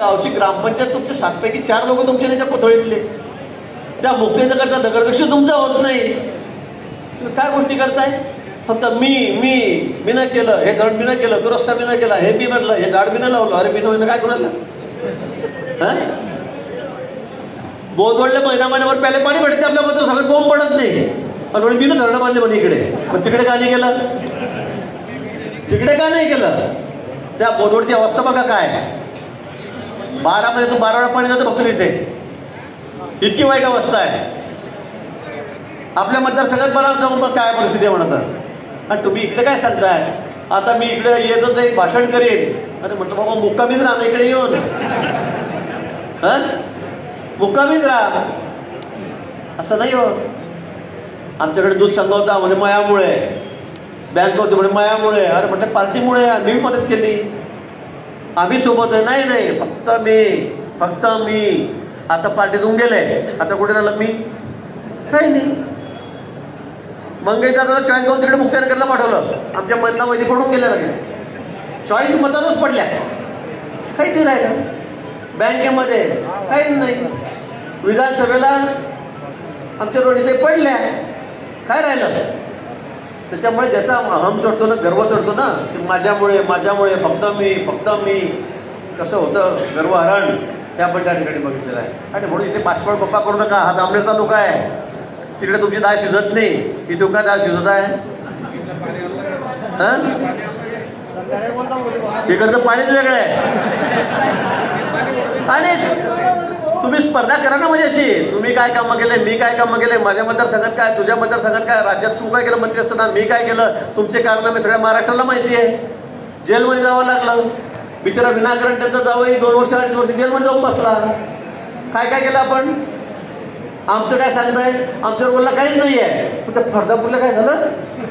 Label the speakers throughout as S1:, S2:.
S1: गावची ग्रामपंचायत तुमच्या 7 पैकी 4 लोक तुमच्या त्याच्या कोथळीतले, त्या मुक्तेकरता नगराध्यक्ष तुमचा होत नाही. काय गोष्टी करताय? फक्त मी नाही केलं, हे धड मी नाही केलं, तो रस्ता मी नाही केला, हे मी म्हटलं, हे झाड मी नाही लावलं. अरे मी नव्हे काय करायला? बोधवडले महिन्याभर प्याले पाणी भेटते आपल्याबद्दल, सगळं बोंब पडत नाही. आणि मी धरणं बांधले म्हणे इकडे, पण तिकडे का नाही केलं? तिकडे का नाही केलं? त्या बोधवडची अवस्था बघा काय. 12 मध्ये तो 12 वेळा पाणी जातं फक्त इथे. इतकी वाईट अवस्था आहे. आपल्या मतदारसंघात बघा काय परिस्थिती आहे म्हणतात. आणि तुम्ही इकडे काय सांगताय? आता मी इकडे येतच एक भाषण करेन. अरे म्हटलं बाबा मुक्कामीच राहा इकडे येऊन, मुक्कामीच राहा. असं नाही हो. आमच्याकडे दूध संघ होता म्हणजे मयामुळे, बँक होती म्हणजे मयामुळे. अरे म्हटलं पार्टीमुळे आम्ही मदत केली, आम्ही सोबत आहे. नाही फक्त मी आता पार्टीतून गेले. आता कुठे राहिलं मी? काही नाही. मंगेशदादाला 40 गाव तिकडे मुक्ताईनगरला पाठवलं. आमच्या मधला वैदी पडून गेल्या लगेच. 40 मतातच पडल्या, काही नाही राहिलं. बँकेमध्ये काहीच नाही. विधानसभेला आमच्या रोडी ते पडल्या, काय राहिलं? त्याच्यामुळे ज्याचा अहम चढतो ना, गर्व चढतो ना, की माझ्यामुळे फक्त मी कसं होतं गर्वहरण, हे आपण त्या ठिकाणी बघितलेलं आहे. आणि म्हणून इथे पासपोर्ट पप्पा करू नका. हा जामनेर तालुका आहे, तिकडे तुमची डाळ शिजत नाही, इथे काय डाळ शिजत आहे? इकडचं पाणीच वेगळं आहे. आणि तुम्ही स्पर्धा करा ना माझ्याशी. तुम्ही काय कामं केले, मी काय कामं केले, माझ्या मतदारसंघात काय, तुझ्या मतदारसंघात काय, राज्यात तू काय केलं मंत्री असताना, मी काय केलं. तुमचे कारनामे सगळ्या महाराष्ट्राला माहिती आहे. जेलमध्ये जावं लागलं. बिचारा विनाकारण त्यांचा जावंही 2 वर्ष 2.5 वर्ष जेलमध्ये जाऊन बसला. काय काय केलं आपण? आमचं काय सांगताय? आमच्या रोडला काहीच नाही आहे. पण त्या फरदापूरला काय झालं,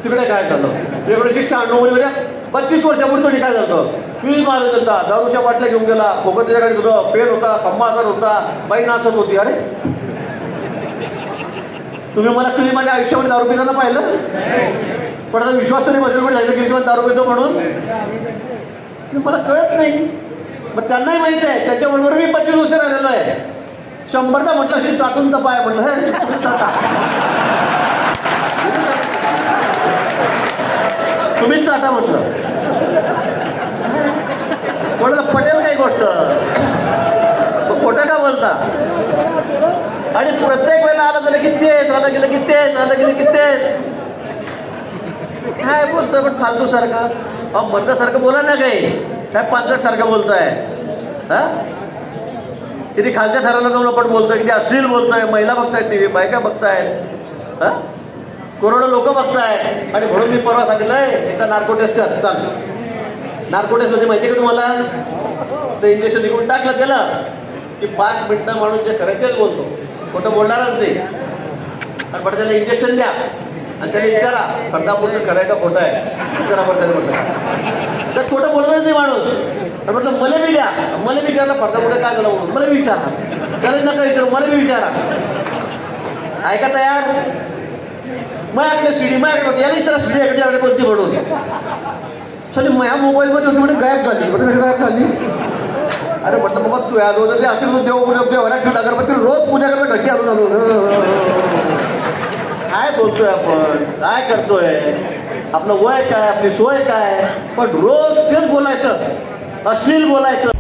S1: तिकडे काय झालं? 1996 मध्ये 32 वर्षापूर्वी थोडी काय झालं? पिल मारत होता, दारूच्या बाटल्या घेऊन गेला, खोकत गाडीत होतं, पेन होता, खंबा आजार होता, बाई नाचत होती. अरे तुम्ही माझ्या आयुष्यामध्ये दारू पिताना पाहिलं? पण आता विश्वास तरी बसेल पण झालं की दारू पितो म्हणून? मला कळत नाही. मग त्यांनाही माहित आहे, त्याच्याबरोबर मी 25 वर्ष राहिलेलो आहे. 100दा म्हटलं असेल चाटून तपाय म्हटलं, हे तुम्हीच चाटा म्हटलं. कोणाला पटेल काही गोष्ट? खोटं का बोलता? आणि प्रत्येक वेळेला आलं झालं की तेच, आलं गेलं की तेच, आलं गेलं की तेच. काय बोलतोय पण फालतू सारखं? मर्दासारखं बोला ना, काही काय पांचट सारखं बोलताय? किती खालच्या थराला जाऊन आपण बोलतोय, किती अश्लील बोलतोय. महिला बघतायत टीव्ही, बायका बघतायत, करोडो लोक बघतायत. आणि म्हणून मी परवा सांगितलंय एकदा नार्को टेस्ट कर. चाल, नार्को टेस्ट म्हणजे माहिती का तुम्हाला? ते इंजेक्शन निघून टाकलं त्याला की 5 मिनिटं माणूस जे खरं तेच बोलतो, खोटं बोलणारच नाही. आणि बरं त्याला इंजेक्शन द्या आणि त्याला विचारा फरदापूरचं खरं आहे का खोटं आहे, विचारा बरं त्याला. म्हटलं तर खोटं बोलणारच नाही माणूस. म्हटलं मला बी द्या, मला विचारलं फरदापूर काय झालं म्हणून, मला बी विचारा. त्याला नका विचारू, मला बी विचारा. ऐका तयार? माझ्याकडे सीडी, माझ्याकडे याला विचारा सीडी याकडे कोणती म्हणून. सॉरी माझ्या मोबाईलमध्ये होती म्हणजे गायब झाली. म्हटलं गायब झाली? अरे म्हटलं बाबा तू या रोज असेल तो देवघरात ठेवून अगरबत्ती रोज पूजा करता घंटी आणून आणून. काय बोलतोय आपण, काय करतोय? आपलं वय काय, आपली सोय काय? पण रोज तेच बोलायचं, अश्लील बोलायचं.